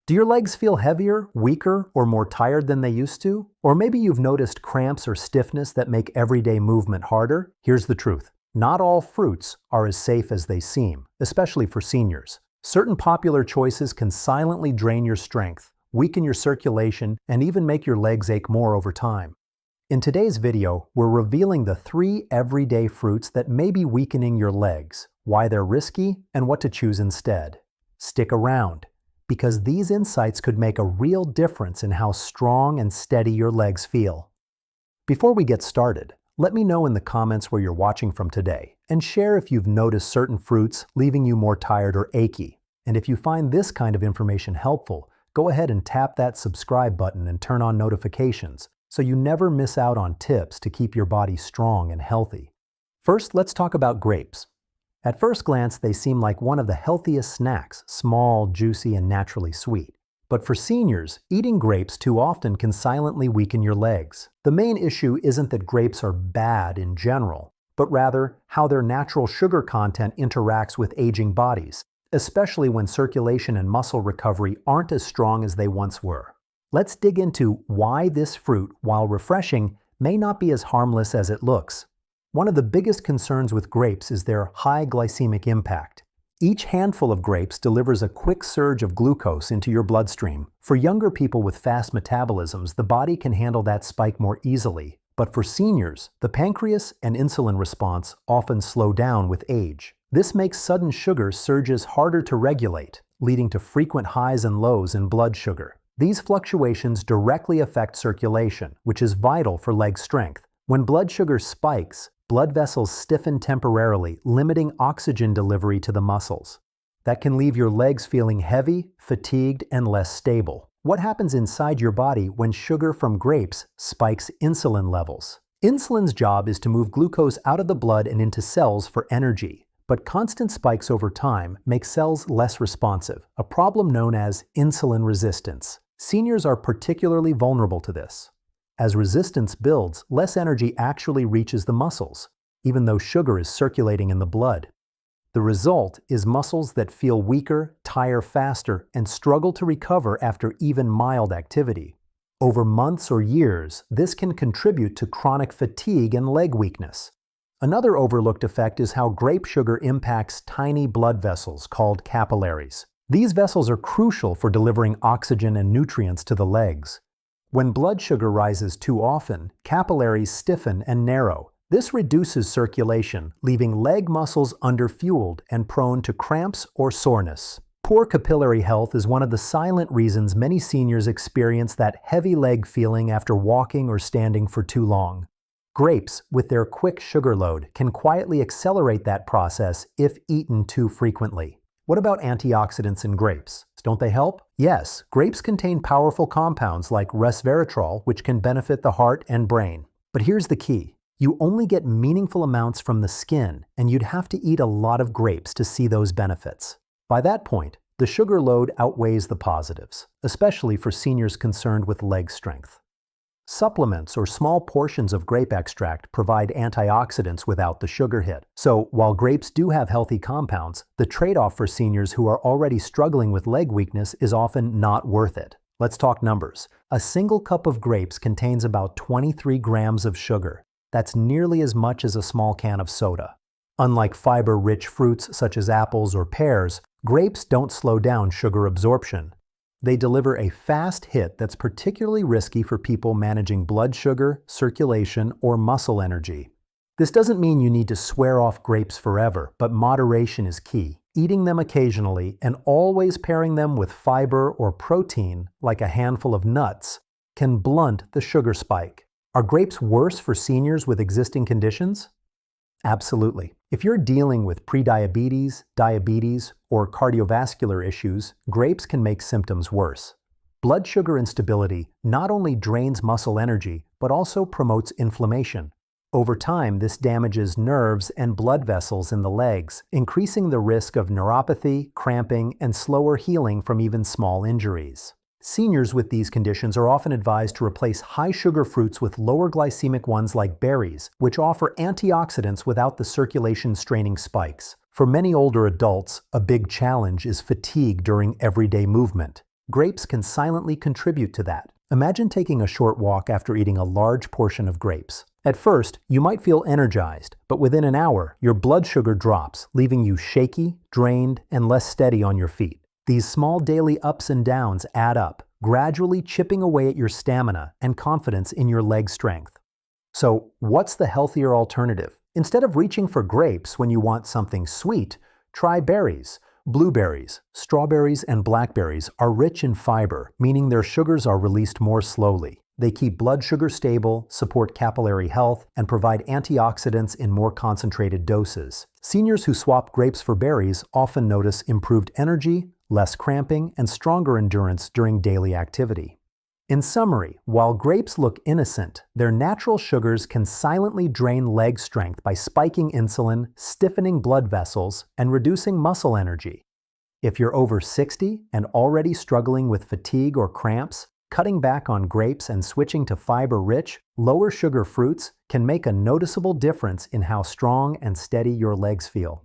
Do your legs feel heavier, weaker, or more tired than they used to? Or maybe you've noticed cramps or stiffness that make everyday movement harder? Here's the truth. Not all fruits are as safe as they seem, especially for seniors. Certain popular choices can silently drain your strength, weaken your circulation, and even make your legs ache more over time. In today's video, we're revealing the 3 everyday fruits that may be weakening your legs, why they're risky, and what to choose instead. Stick around, because these insights could make a real difference in how strong and steady your legs feel. Before we get started, let me know in the comments where you're watching from today, and share if you've noticed certain fruits leaving you more tired or achy. And if you find this kind of information helpful, go ahead and tap that subscribe button and turn on notifications so you never miss out on tips to keep your body strong and healthy. First, let's talk about grapes. At first glance, they seem like one of the healthiest snacks, small, juicy, and naturally sweet. But for seniors, eating grapes too often can silently weaken your legs. The main issue isn't that grapes are bad in general, but rather how their natural sugar content interacts with aging bodies, especially when circulation and muscle recovery aren't as strong as they once were. Let's dig into why this fruit, while refreshing, may not be as harmless as it looks. One of the biggest concerns with grapes is their high glycemic impact. Each handful of grapes delivers a quick surge of glucose into your bloodstream. For younger people with fast metabolisms, the body can handle that spike more easily. But for seniors, the pancreas and insulin response often slow down with age. This makes sudden sugar surges harder to regulate, leading to frequent highs and lows in blood sugar. These fluctuations directly affect circulation, which is vital for leg strength. When blood sugar spikes, blood vessels stiffen temporarily, limiting oxygen delivery to the muscles. That can leave your legs feeling heavy, fatigued, and less stable. What happens inside your body when sugar from grapes spikes insulin levels? Insulin's job is to move glucose out of the blood and into cells for energy. But constant spikes over time make cells less responsive, a problem known as insulin resistance. Seniors are particularly vulnerable to this. As resistance builds, less energy actually reaches the muscles, even though sugar is circulating in the blood. The result is muscles that feel weaker, tire faster, and struggle to recover after even mild activity. Over months or years, this can contribute to chronic fatigue and leg weakness. Another overlooked effect is how grape sugar impacts tiny blood vessels called capillaries. These vessels are crucial for delivering oxygen and nutrients to the legs. When blood sugar rises too often, capillaries stiffen and narrow. This reduces circulation, leaving leg muscles underfueled and prone to cramps or soreness. Poor capillary health is one of the silent reasons many seniors experience that heavy leg feeling after walking or standing for too long. Grapes, with their quick sugar load, can quietly accelerate that process if eaten too frequently. What about antioxidants in grapes? Don't they help? Yes, grapes contain powerful compounds like resveratrol, which can benefit the heart and brain. But here's the key. You only get meaningful amounts from the skin, and you'd have to eat a lot of grapes to see those benefits. By that point, the sugar load outweighs the positives, especially for seniors concerned with leg strength. Supplements or small portions of grape extract provide antioxidants without the sugar hit. So, while grapes do have healthy compounds, the trade-off for seniors who are already struggling with leg weakness is often not worth it. Let's talk numbers. A single cup of grapes contains about 23 grams of sugar. That's nearly as much as a small can of soda. Unlike fiber-rich fruits such as apples or pears, grapes don't slow down sugar absorption. They deliver a fast hit that's particularly risky for people managing blood sugar, circulation, or muscle energy. This doesn't mean you need to swear off grapes forever, but moderation is key. Eating them occasionally and always pairing them with fiber or protein, like a handful of nuts, can blunt the sugar spike. Are grapes worse for seniors with existing conditions? Absolutely. If you're dealing with prediabetes, diabetes, or cardiovascular issues, grapes can make symptoms worse. Blood sugar instability not only drains muscle energy, but also promotes inflammation. Over time, this damages nerves and blood vessels in the legs, increasing the risk of neuropathy, cramping, and slower healing from even small injuries. Seniors with these conditions are often advised to replace high-sugar fruits with lower glycemic ones like berries, which offer antioxidants without the circulation-straining spikes. For many older adults, a big challenge is fatigue during everyday movement. Grapes can silently contribute to that. Imagine taking a short walk after eating a large portion of grapes. At first, you might feel energized, but within an hour, your blood sugar drops, leaving you shaky, drained, and less steady on your feet. These small daily ups and downs add up, gradually chipping away at your stamina and confidence in your leg strength. So, what's the healthier alternative? Instead of reaching for grapes when you want something sweet, try berries. Blueberries, strawberries, and blackberries are rich in fiber, meaning their sugars are released more slowly. They keep blood sugar stable, support capillary health, and provide antioxidants in more concentrated doses. Seniors who swap grapes for berries often notice improved energy, less cramping, and stronger endurance during daily activity. In summary, while grapes look innocent, their natural sugars can silently drain leg strength by spiking insulin, stiffening blood vessels, and reducing muscle energy. If you're over 60 and already struggling with fatigue or cramps, cutting back on grapes and switching to fiber-rich, lower-sugar fruits can make a noticeable difference in how strong and steady your legs feel.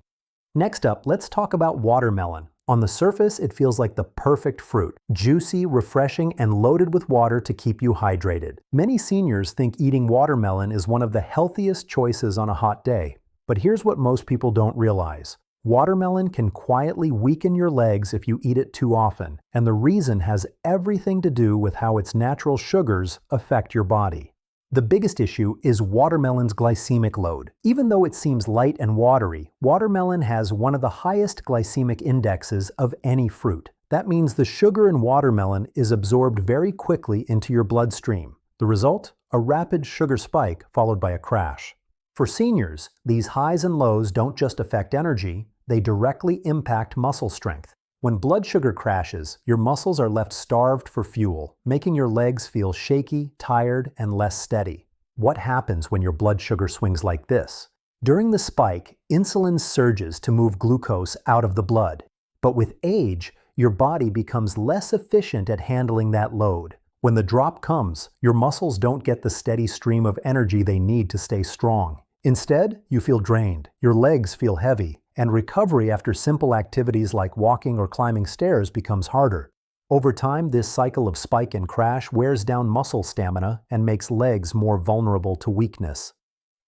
Next up, let's talk about watermelon. On the surface, it feels like the perfect fruit, juicy, refreshing, and loaded with water to keep you hydrated. Many seniors think eating watermelon is one of the healthiest choices on a hot day. But here's what most people don't realize. Watermelon can quietly weaken your legs if you eat it too often, and the reason has everything to do with how its natural sugars affect your body. The biggest issue is watermelon's glycemic load. Even though it seems light and watery, watermelon has one of the highest glycemic indexes of any fruit. That means the sugar in watermelon is absorbed very quickly into your bloodstream. The result? A rapid sugar spike followed by a crash. For seniors, these highs and lows don't just affect energy, they directly impact muscle strength. When blood sugar crashes, your muscles are left starved for fuel, making your legs feel shaky, tired, and less steady. What happens when your blood sugar swings like this? During the spike, insulin surges to move glucose out of the blood. But with age, your body becomes less efficient at handling that load. When the drop comes, your muscles don't get the steady stream of energy they need to stay strong. Instead, you feel drained, your legs feel heavy, and recovery after simple activities like walking or climbing stairs becomes harder. Over time, this cycle of spike and crash wears down muscle stamina and makes legs more vulnerable to weakness.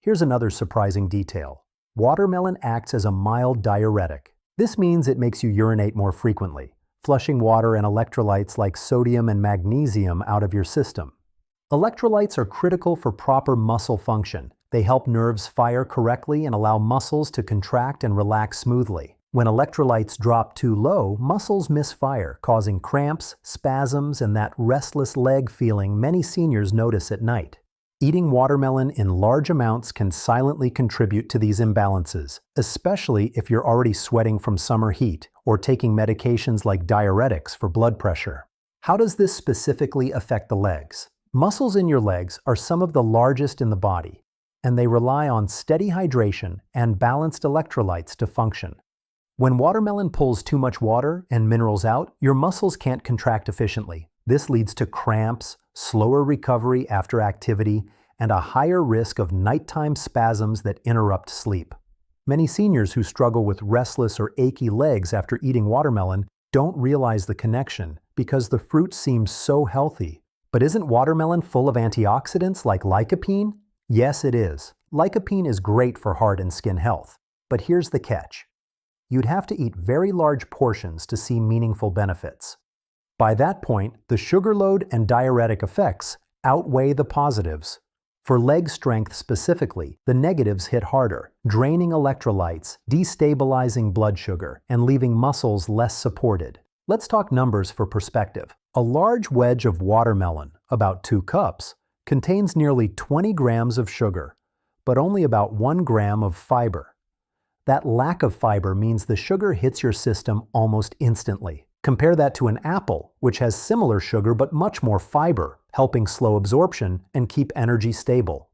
Here's another surprising detail. Watermelon acts as a mild diuretic. This means it makes you urinate more frequently, flushing water and electrolytes like sodium and magnesium out of your system. Electrolytes are critical for proper muscle function. They help nerves fire correctly and allow muscles to contract and relax smoothly. When electrolytes drop too low, muscles misfire, causing cramps, spasms, and that restless leg feeling many seniors notice at night. Eating watermelon in large amounts can silently contribute to these imbalances, especially if you're already sweating from summer heat or taking medications like diuretics for blood pressure. How does this specifically affect the legs? Muscles in your legs are some of the largest in the body, and they rely on steady hydration and balanced electrolytes to function. When watermelon pulls too much water and minerals out, your muscles can't contract efficiently. This leads to cramps, slower recovery after activity, and a higher risk of nighttime spasms that interrupt sleep. Many seniors who struggle with restless or achy legs after eating watermelon don't realize the connection because the fruit seems so healthy. But isn't watermelon full of antioxidants like lycopene? Yes, it is. Lycopene is great for heart and skin health. But here's the catch. You'd have to eat very large portions to see meaningful benefits. By that point, the sugar load and diuretic effects outweigh the positives. For leg strength specifically, the negatives hit harder, draining electrolytes, destabilizing blood sugar, and leaving muscles less supported. Let's talk numbers for perspective. A large wedge of watermelon, about 2 cups, contains nearly 20 grams of sugar, but only about 1 gram of fiber. That lack of fiber means the sugar hits your system almost instantly. Compare that to an apple, which has similar sugar but much more fiber, helping slow absorption and keep energy stable.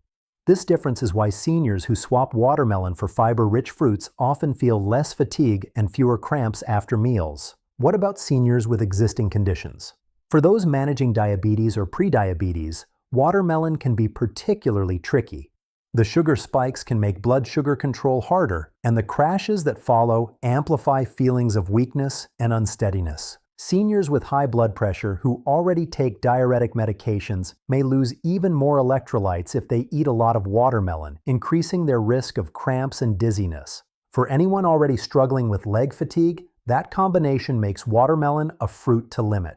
This difference is why seniors who swap watermelon for fiber-rich fruits often feel less fatigue and fewer cramps after meals. What about seniors with existing conditions? For those managing diabetes or prediabetes, watermelon can be particularly tricky. The sugar spikes can make blood sugar control harder, and the crashes that follow amplify feelings of weakness and unsteadiness. Seniors with high blood pressure who already take diuretic medications may lose even more electrolytes if they eat a lot of watermelon, increasing their risk of cramps and dizziness. For anyone already struggling with leg fatigue, that combination makes watermelon a fruit to limit.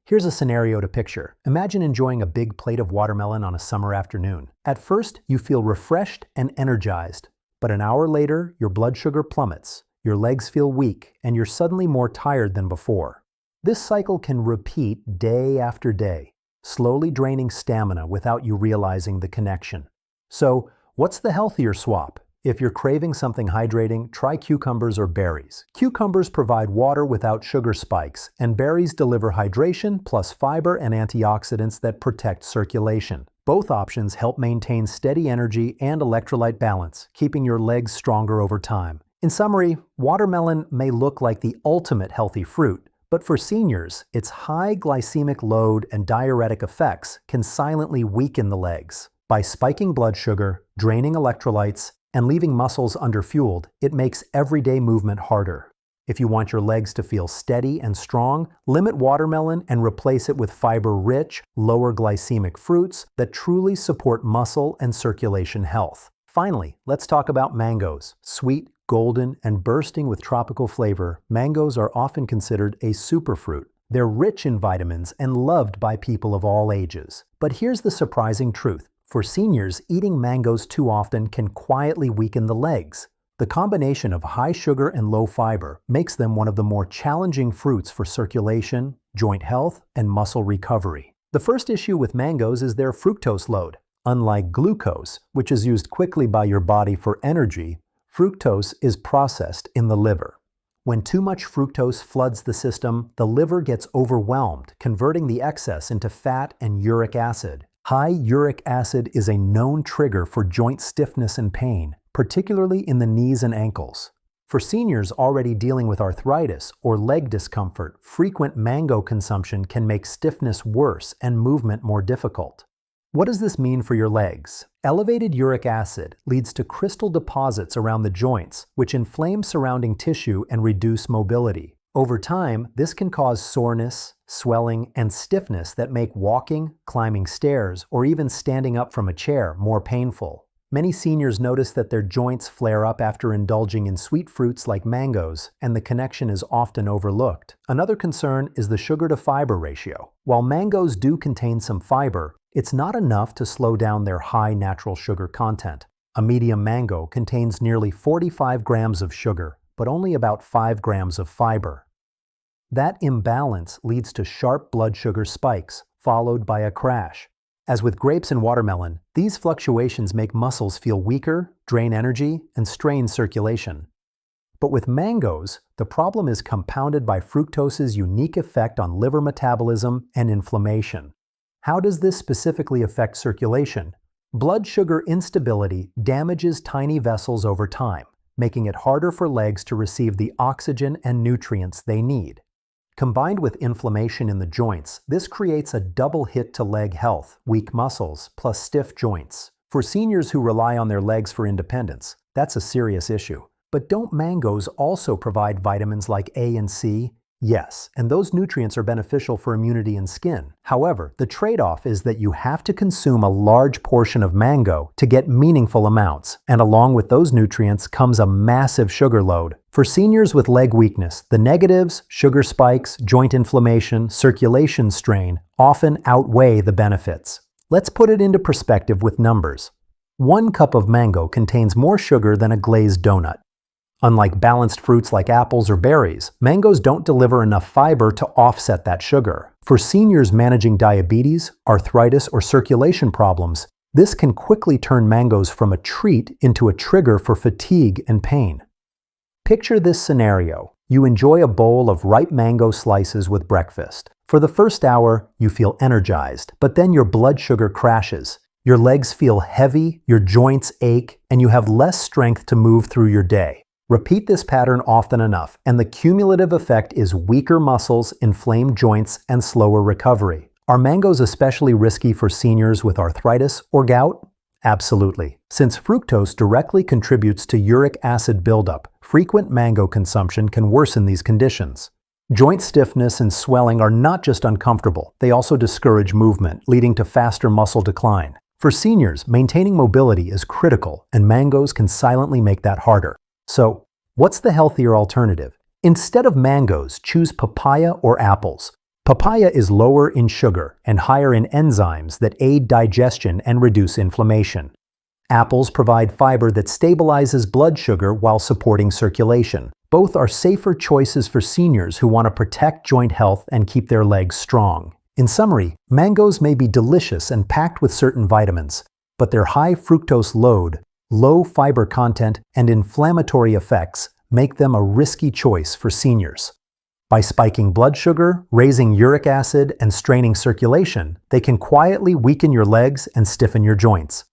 Here's a scenario to picture. Imagine enjoying a big plate of watermelon on a summer afternoon. At first, you feel refreshed and energized, but an hour later, your blood sugar plummets, your legs feel weak, and you're suddenly more tired than before. This cycle can repeat day after day, slowly draining stamina without you realizing the connection. So, what's the healthier swap? If you're craving something hydrating, try cucumbers or berries. Cucumbers provide water without sugar spikes, and berries deliver hydration plus fiber and antioxidants that protect circulation. Both options help maintain steady energy and electrolyte balance, keeping your legs stronger over time. In summary, watermelon may look like the ultimate healthy fruit, but for seniors, its high glycemic load and diuretic effects can silently weaken the legs. By spiking blood sugar, draining electrolytes, and leaving muscles underfueled, it makes everyday movement harder. If you want your legs to feel steady and strong, limit watermelon and replace it with fiber-rich, lower glycemic fruits that truly support muscle and circulation health. Finally, let's talk about mangoes. Sweet, golden, and bursting with tropical flavor, mangoes are often considered a superfruit. They're rich in vitamins and loved by people of all ages. But here's the surprising truth. For seniors, eating mangoes too often can quietly weaken the legs. The combination of high sugar and low fiber makes them one of the more challenging fruits for circulation, joint health, and muscle recovery. The first issue with mangoes is their fructose load. Unlike glucose, which is used quickly by your body for energy, fructose is processed in the liver. When too much fructose floods the system, the liver gets overwhelmed, converting the excess into fat and uric acid. High uric acid is a known trigger for joint stiffness and pain, particularly in the knees and ankles. For seniors already dealing with arthritis or leg discomfort, frequent mango consumption can make stiffness worse and movement more difficult. What does this mean for your legs? Elevated uric acid leads to crystal deposits around the joints, which inflame surrounding tissue and reduce mobility. Over time, this can cause soreness, swelling, and stiffness that make walking, climbing stairs, or even standing up from a chair more painful. Many seniors notice that their joints flare up after indulging in sweet fruits like mangoes, and the connection is often overlooked. Another concern is the sugar-to-fiber ratio. While mangoes do contain some fiber, it's not enough to slow down their high natural sugar content. A medium mango contains nearly 45 grams of sugar, but only about 5 grams of fiber. That imbalance leads to sharp blood sugar spikes, followed by a crash. As with grapes and watermelon, these fluctuations make muscles feel weaker, drain energy, and strain circulation. But with mangoes, the problem is compounded by fructose's unique effect on liver metabolism and inflammation. How does this specifically affect circulation? Blood sugar instability damages tiny vessels over time, making it harder for legs to receive the oxygen and nutrients they need. Combined with inflammation in the joints, this creates a double hit to leg health, weak muscles, plus stiff joints. For seniors who rely on their legs for independence, that's a serious issue. But don't mangoes also provide vitamins like A and C? Yes, and those nutrients are beneficial for immunity and skin. However, the trade-off is that you have to consume a large portion of mango to get meaningful amounts, and along with those nutrients comes a massive sugar load. For seniors with leg weakness, the negatives, sugar spikes, joint inflammation, circulation strain, often outweigh the benefits. Let's put it into perspective with numbers. 1 cup of mango contains more sugar than a glazed donut. Unlike balanced fruits like apples or berries, mangoes don't deliver enough fiber to offset that sugar. For seniors managing diabetes, arthritis, or circulation problems, this can quickly turn mangoes from a treat into a trigger for fatigue and pain. Picture this scenario. You enjoy a bowl of ripe mango slices with breakfast. For the first hour, you feel energized, but then your blood sugar crashes. Your legs feel heavy, your joints ache, and you have less strength to move through your day. Repeat this pattern often enough, and the cumulative effect is weaker muscles, inflamed joints, and slower recovery. Are mangoes especially risky for seniors with arthritis or gout? Absolutely. Since fructose directly contributes to uric acid buildup, frequent mango consumption can worsen these conditions. Joint stiffness and swelling are not just uncomfortable, they also discourage movement, leading to faster muscle decline. For seniors, maintaining mobility is critical, and mangoes can silently make that harder. So, what's the healthier alternative? Instead of mangoes, choose papaya or apples. Papaya is lower in sugar and higher in enzymes that aid digestion and reduce inflammation. Apples provide fiber that stabilizes blood sugar while supporting circulation. Both are safer choices for seniors who want to protect joint health and keep their legs strong. In summary, mangoes may be delicious and packed with certain vitamins, but their high fructose load, low fiber content, and inflammatory effects make them a risky choice for seniors. By spiking blood sugar, raising uric acid, and straining circulation, they can quietly weaken your legs and stiffen your joints.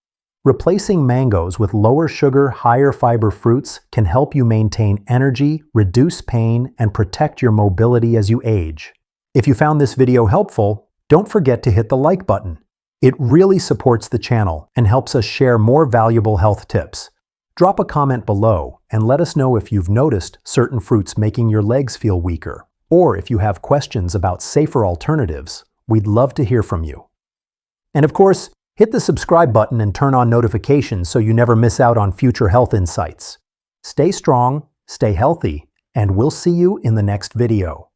Replacing mangoes with lower sugar, higher fiber fruits can help you maintain energy, reduce pain, and protect your mobility as you age. If you found this video helpful, don't forget to hit the like button. It really supports the channel and helps us share more valuable health tips. Drop a comment below and let us know if you've noticed certain fruits making your legs feel weaker, or if you have questions about safer alternatives. We'd love to hear from you. And of course, hit the subscribe button and turn on notifications so you never miss out on future health insights. Stay strong, stay healthy, and we'll see you in the next video.